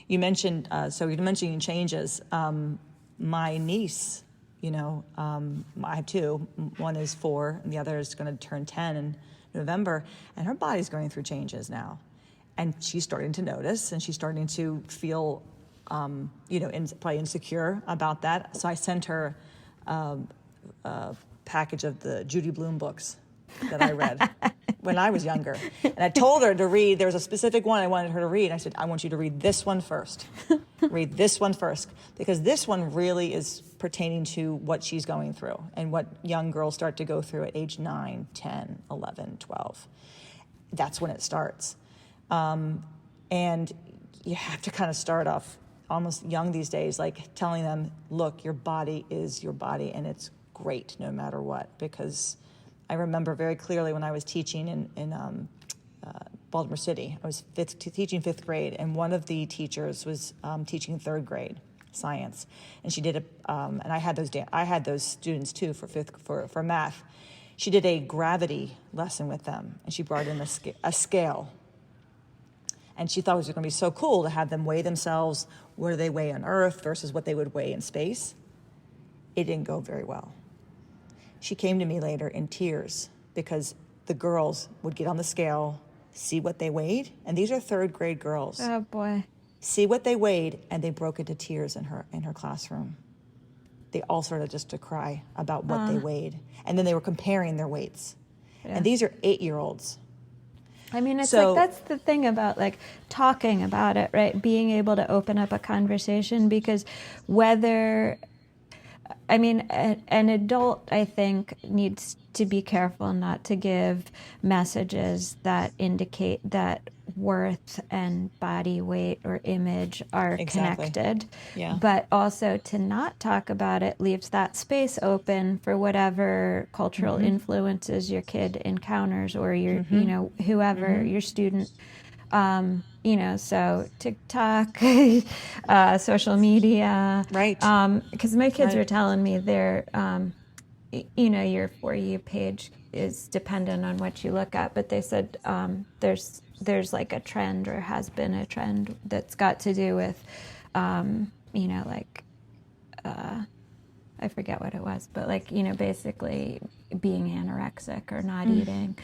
You mentioned, you're mentioning changes. My niece, I have two. One is 4, and the other is going to turn 10 in November, and her body's going through changes now. And she's starting to notice, and she's starting to feel, probably insecure about that. So I sent her a package of the Judy Blume books that I read when I was younger. And I told her to read, there was a specific one I wanted her to read. I said, I want you to read this one first. Read this one first. Because this one really is pertaining to what she's going through and what young girls start to go through at age 9, 10, 11, 12. That's when it starts. And you have to kind of start off almost young these days, like telling them, look, your body is your body, and it's great no matter what. Because I remember very clearly when I was teaching in Baltimore City, I was teaching 5th grade, and one of the teachers was teaching 3rd grade science, and she did and I had those students too for math. She did a gravity lesson with them, and she brought in a scale. And she thought it was going to be so cool to have them weigh themselves, where they weigh on Earth versus what they would weigh in space. It didn't go very well. She came to me later in tears because the girls would get on the scale, see what they weighed, and these are 3rd grade girls. Oh boy. See what they weighed, and they broke into tears in her classroom. They all started just to cry about what they weighed. And then they were comparing their weights. Yeah. And these are 8-year-olds. It's like, that's the thing about like talking about it, right? Being able to open up a conversation, because an adult, I think, needs to be careful not to give messages that indicate that worth and body weight or image are connected. Yeah. But also to not talk about it leaves that space open for whatever cultural influences your kid encounters, or your, whoever, your student. So TikTok, social media. Right. Because my kids were telling me they're, your For You page is dependent on what you look at, but they said there's there's like a trend, or has been a trend, that's got to do with, like, I forget what it was, but like, basically being anorexic or not eating,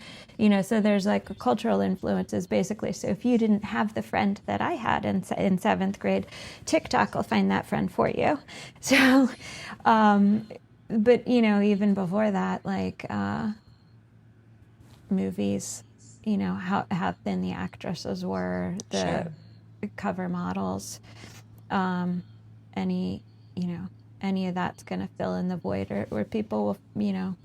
so there's like cultural influences basically. So if you didn't have the friend that I had in seventh grade, TikTok will find that friend for you. So, but even before that, like, movies, how thin the actresses were, the cover models, any of that's going to fill in the void, or where people will,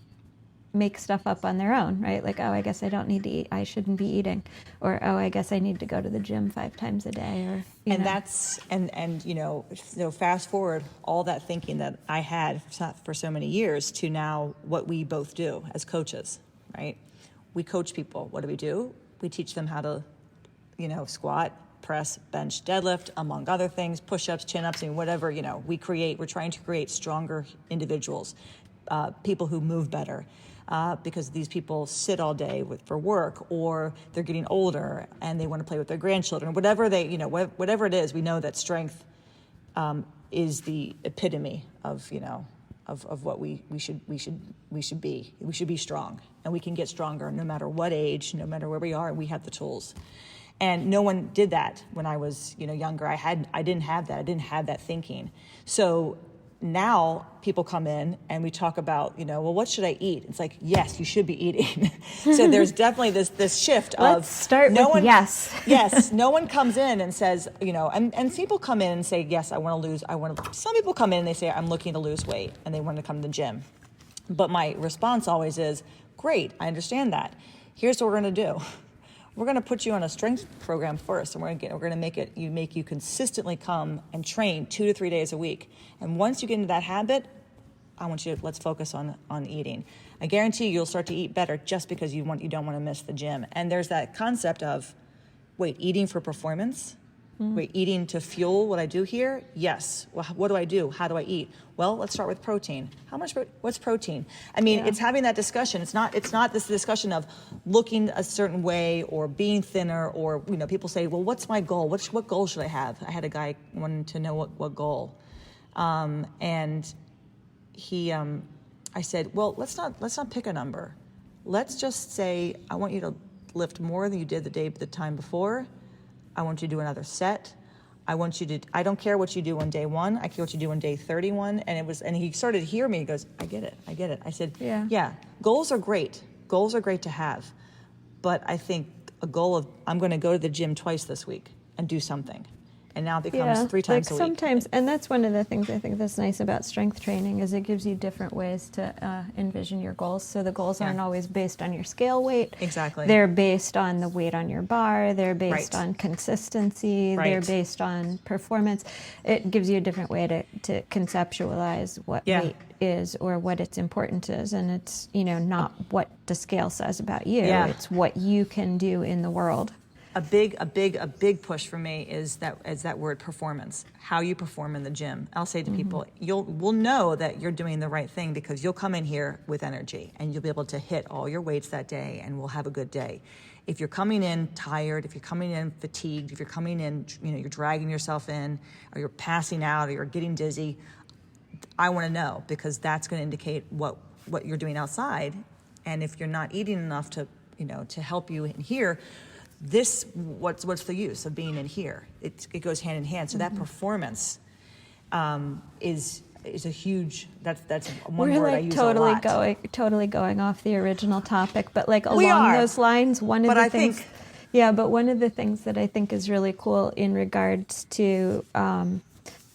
make stuff up on their own, right? Like, oh, I guess I don't need to eat. I shouldn't be eating. Or, oh, I guess I need to go to the gym 5 times a day. Or, that's fast forward all that thinking that I had for so many years to now what we both do as coaches, right? We coach people. What do? We teach them how to, squat, press, bench, deadlift, among other things, push-ups, chin-ups, and whatever, we're trying to create stronger individuals, people who move better, because these people sit all day for work, or they're getting older and they want to play with their grandchildren, whatever whatever it is. We know that strength is the epitome of what we should be. We should be strong, and we can get stronger no matter what age, no matter where we are. We have the tools. And no one did that when I was, younger. I didn't have that. I didn't have that thinking. So now people come in and we talk about, well, what should I eat? It's like, yes, you should be eating. So there's definitely this shift of let's start with yes. Yes, no one comes in and says, and people come in and say, yes, I want to lose. Some people come in and they say, I'm looking to lose weight, and they want to come to the gym. But my response always is, great, I understand that. Here's what we're going to do. We're going to put you on a strength program first, and we're going to make you consistently come and train 2 to 3 days a week. And once you get into that habit, let's focus on eating. I guarantee you'll start to eat better just because you don't want to miss the gym. And there's that concept of, wait, eating for performance? Wait, eating to fuel what I do here? Yes. Well, what do I do? How do I eat? Well, let's start with protein. What's protein? I mean, It's having that discussion. It's not this discussion of looking a certain way or being thinner, or, people say, well, what's my goal? What goal should I have? I had a guy wanting to know what goal. And he, I said, well, let's not pick a number. Let's just say, I want you to lift more than you did the time before. I want you to do another set. I don't care what you do on day 1. I care what you do on day 31. And he started to hear me. He goes, I get it. I said, yeah, goals are great. Goals are great to have. But I think a goal of, I'm going to go to the gym twice this week and do something. And now it becomes 3 times a week. Sometimes, and that's one of the things I think that's nice about strength training, is it gives you different ways to envision your goals. So the goals aren't always based on your scale weight. Exactly. They're based on the weight on your bar. They're based on consistency. Right. They're based on performance. It gives you a different way to conceptualize what weight is, or what its importance is. And it's, not what the scale says about you. Yeah. It's what you can do in the world. A big push for me is that word performance. How you perform in the gym. I'll say to people, we'll know that you're doing the right thing because you'll come in here with energy and you'll be able to hit all your weights that day, and we'll have a good day. If you're coming in tired, if you're coming in fatigued, if you're coming in, you're dragging yourself in, or you're passing out, or you're getting dizzy, I want to know, because that's going to indicate what you're doing outside. And if you're not eating enough to help you in here, what's the use of being in here? It goes hand in hand. So that performance is a huge. That's one word I use a lot. Totally going off the original topic, but like along those lines, one of the things that I think is really cool in regards to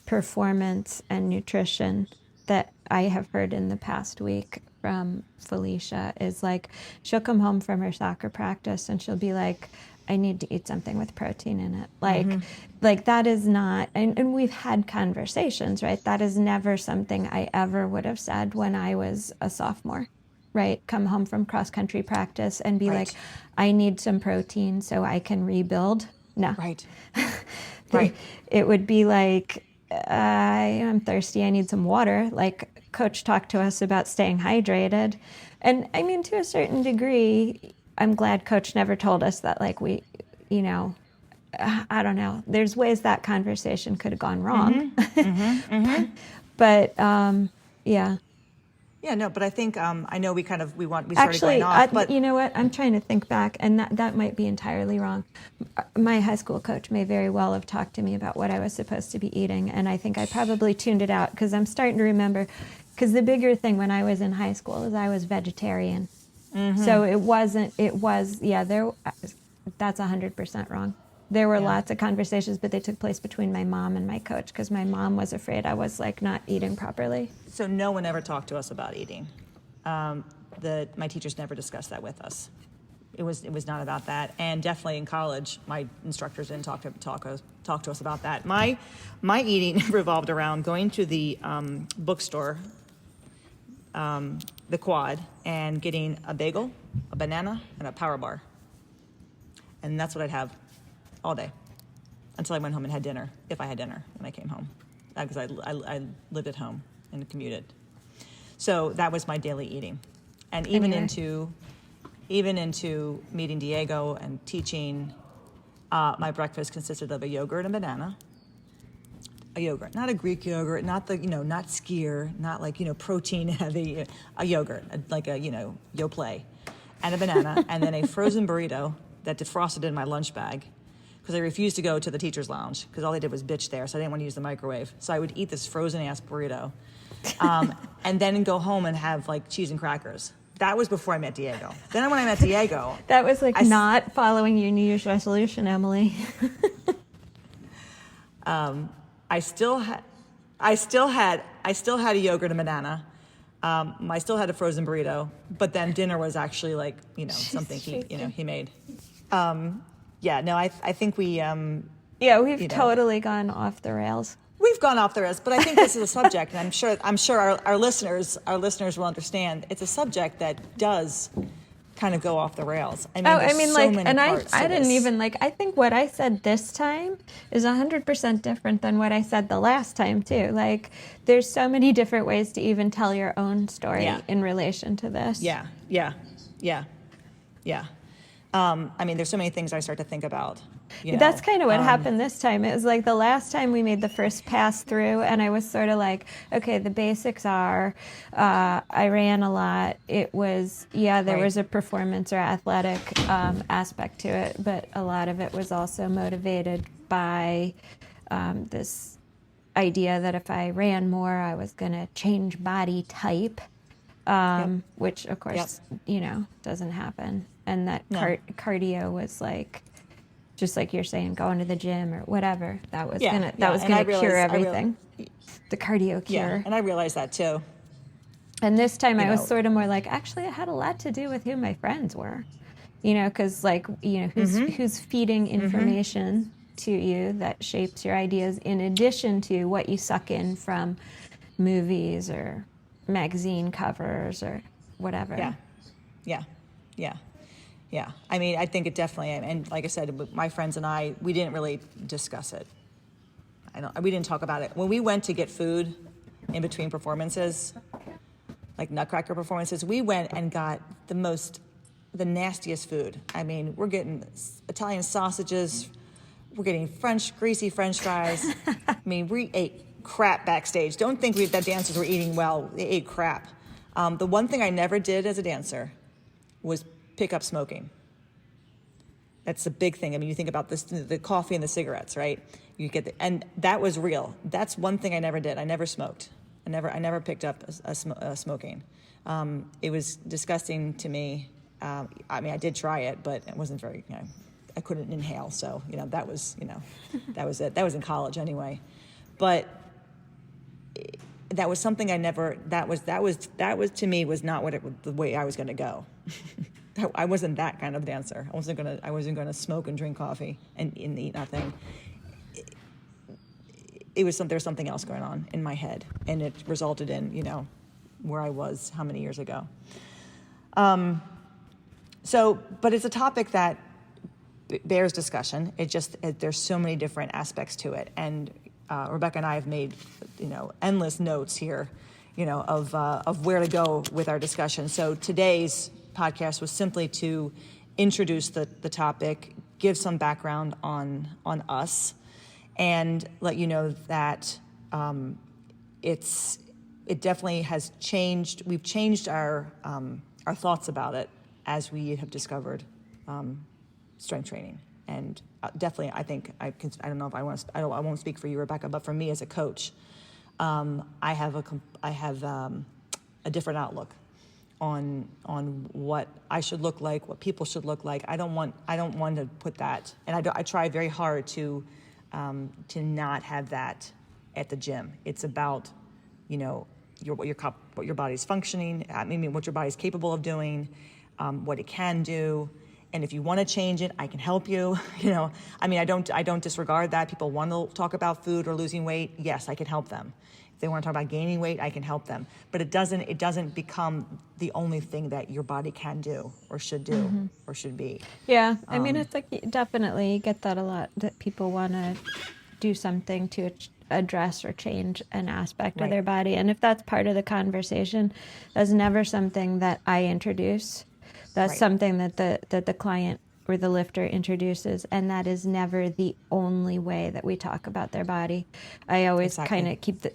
performance and nutrition that I have heard in the past week from Felicia is, like, she'll come home from her soccer practice and she'll be like, I need to eat something with protein in it. Like that is not, and we've had conversations, right? That is never something I ever would have said when I was a sophomore, right? Come home from cross country practice and be like, I need some protein so I can rebuild. No. Right. It would be like, I'm thirsty, I need some water. Like, Coach talked to us about staying hydrated. And I mean, to a certain degree, I'm glad Coach never told us that, like, we you know, I don't know. There's ways that conversation could have gone wrong. But yeah. Yeah, no, but I think I know we started Actually, going off, but you know what? I'm trying to think back, and that might be entirely wrong. My high school coach may very well have talked to me about what I was supposed to be eating, and I think I probably tuned it out because I'm starting to remember. Because the bigger thing when I was in high school is I was vegetarian, so it wasn't. It was that's 100% wrong. There were lots of conversations, but they took place between my mom and my coach because my mom was afraid I was like not eating properly. so no one ever talked to us about eating. My teachers never discussed that with us. It was not about that, and definitely in college, my instructors didn't talk to us about that. My eating revolved around going to the bookstore, the Quad, and getting a bagel, a banana, and a Power Bar, and that's what I'd have all day until I went home and had dinner, if I had dinner when I came home, because I lived at home and commuted. So that was my daily eating, and even into meeting Diego and teaching, my breakfast consisted of a yogurt and banana. A yogurt, not a Greek yogurt, not not skyr, not like protein heavy. A yogurt, like a Yoplait, and a banana, and then a frozen burrito that defrosted in my lunch bag, because I refused to go to the teacher's lounge because all they did was bitch there, so I didn't want to use the microwave. So I would eat this frozen ass burrito, and then go home and have like cheese and crackers. That was before I met Diego. Then when I met Diego, That was like not following your New Year's resolution, Emily. I still had a yogurt and banana. I still had a frozen burrito, but then dinner was actually like something he made. I think we We've totally gone off the rails. we've gone off the rails, but I think this is a subject, and I'm sure our listeners will understand. It's a subject that does kind of go off the rails. I mean, so many parts to I didn't this. even I think what I said this time is 100% different than what I said the last time too. Like, there's so many different ways to even tell your own story in relation to this. Yeah. There's so many things I start to think about. That's kind of what happened this time. It was like the last time we made the first pass through, and I was sort of like, okay, the basics are, I ran a lot. It was, there was a performance or athletic aspect to it, but a lot of it was also motivated by this idea that if I ran more, I was going to change body type, which, of course, doesn't happen. And that cardio was like, just like you're saying, going to the gym or whatever. That was gonna cure everything. The cardio cure. Yeah, and I realized that too. And this time I was sort of more like, actually, it had a lot to do with who my friends were. Because who's feeding information to you that shapes your ideas, in addition to what you suck in from movies or magazine covers or whatever. Yeah. I mean, I think it definitely, and like I said, my friends and I, we didn't really discuss it. We didn't talk about it. When we went to get food in between performances, like Nutcracker performances, we went and got the nastiest food. I mean, we're getting Italian sausages, we're getting greasy French fries. I mean, we ate crap backstage. Don't think that dancers were eating well. They ate crap. The one thing I never did as a dancer was pick up smoking. That's a big thing. I mean, you think about this, the coffee and the cigarettes, right? And that was real. That's one thing I never did. I never smoked. I never picked up smoking. It was disgusting to me. I did try it, but it wasn't very. I couldn't inhale, so that was that was it. That was in college anyway, but that was something I never. That was to me was not the way I was going to go. I wasn't that kind of dancer. I wasn't gonna smoke and drink coffee and eat nothing. There was something else going on in my head, and it resulted in where I was how many years ago. But it's a topic that bears discussion. There's so many different aspects to it, and Rebecca and I have made endless notes here, of where to go with our discussion. So today's podcast was simply to introduce the topic, give some background on us, and let you know that it definitely has changed. We've changed our thoughts about it as we have discovered strength training, and definitely I think I don't know if I won't speak for you, Rebecca, but for me as a coach, I have a different outlook on what I should look like, what people should look like. I don't want to put that, and I try very hard to not have that at the gym. It's about, what your body's functioning. I mean, what your body's capable of doing, what it can do, and if you want to change it, I can help you. I don't disregard that. People want to talk about food or losing weight. Yes, I can help them. If they want to talk about gaining weight, I can help them. But it doesn't become the only thing that your body can do or should do or should be. Yeah, I mean, it's like definitely you get that a lot, that people want to do something to address or change an aspect of their body. And if that's part of the conversation, that's never something that I introduce. That's something that the client or the lifter introduces, and that is never the only way that we talk about their body. I always kind of keep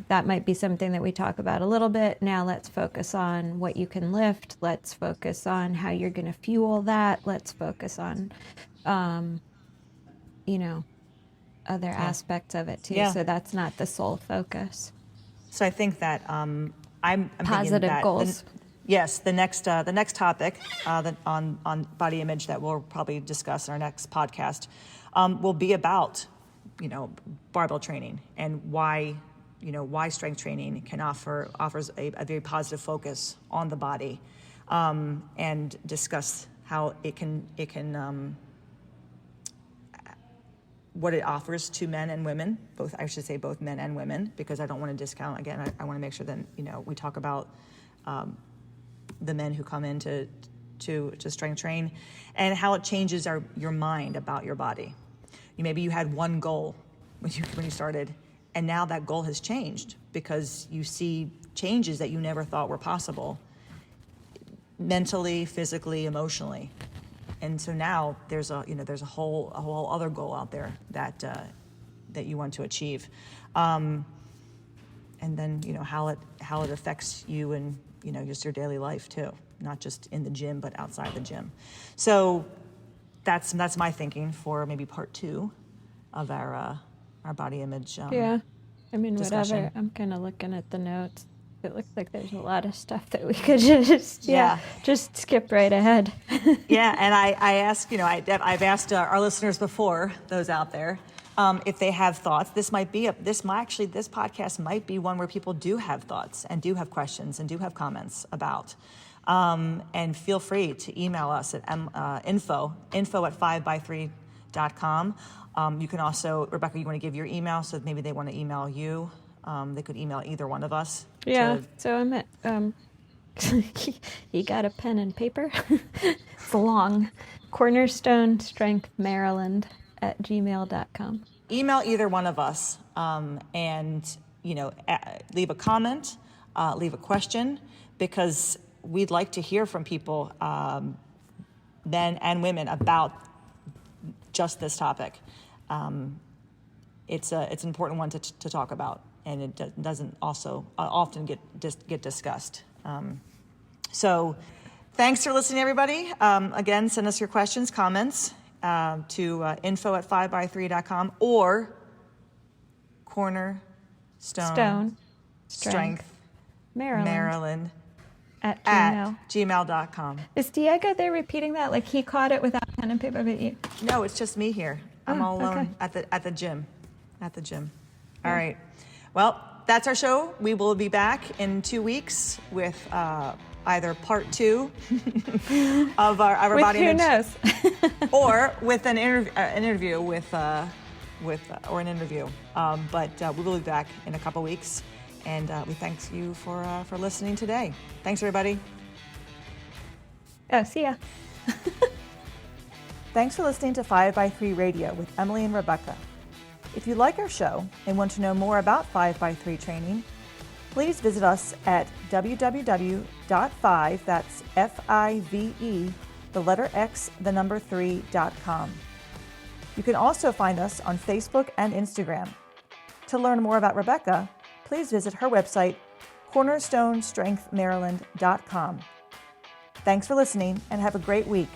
that might be something that we talk about a little bit. Now let's focus on what you can lift. Let's focus on how you're going to fuel that. Let's focus on, other aspects of it too. Yeah. So that's not the sole focus. So I think that I'm Positive thinking that goals. Yes, the next topic on body image that we'll probably discuss in our next podcast will be about barbell training and why strength training offers a very positive focus on the body, and discuss how it can what it offers to men and women, both men and women, because I don't want to discount. Again, I want to make sure that we talk about the men who come in to strength train, and how it changes your mind about your body. Maybe you had one goal when you started, and now that goal has changed because you see changes that you never thought were possible, mentally, physically, emotionally. And so now there's a whole other goal out there that you want to achieve, and then how it affects you and just your daily life too, not just in the gym but outside the gym. So that's my thinking for maybe part 2 of our body image. Yeah, I mean, discussion. whatever. I'm kind of looking at the notes. It looks like there's a lot of stuff that we could just skip right ahead. Yeah, and I ask, I've asked our listeners before, those out there, if they have thoughts. This podcast might be one where people do have thoughts and do have questions and do have comments about. And feel free to email us at info@5by3.com. You can also, Rebecca, you want to give your email, so maybe they want to email you. They could email either one of us. Yeah, so I'm at, you got a pen and paper? It's long. Cornerstone Strength Maryland @gmail.com. Email either one of us, and leave a comment, leave a question, because we'd like to hear from people, men and women, about just this topic. It's an important one to talk about, and it doesn't also often get discussed. So thanks for listening, everybody. Again, send us your questions, comments to info@5by3.com or Cornerstone Strength Maryland at gmail.com. Is Diego there repeating that? Like he caught it without pen and paper, but you... No, it's just me here. I'm all alone at the gym. All right. Well, that's our show. We will be back in 2 weeks with either part 2 of our body image. Who knows? Or with an interview but we will be back in a couple weeks, and we thank you for listening today. Thanks, everybody. Oh, see ya. Thanks for listening to 5by3 Radio with Emily and Rebecca. If you like our show and want to know more about 5by3 training, please visit us at www.5, that's 3.com. You can also find us on Facebook and Instagram. To learn more about Rebecca, please visit her website, cornerstonestrengthmaryland.com. Thanks for listening and have a great week.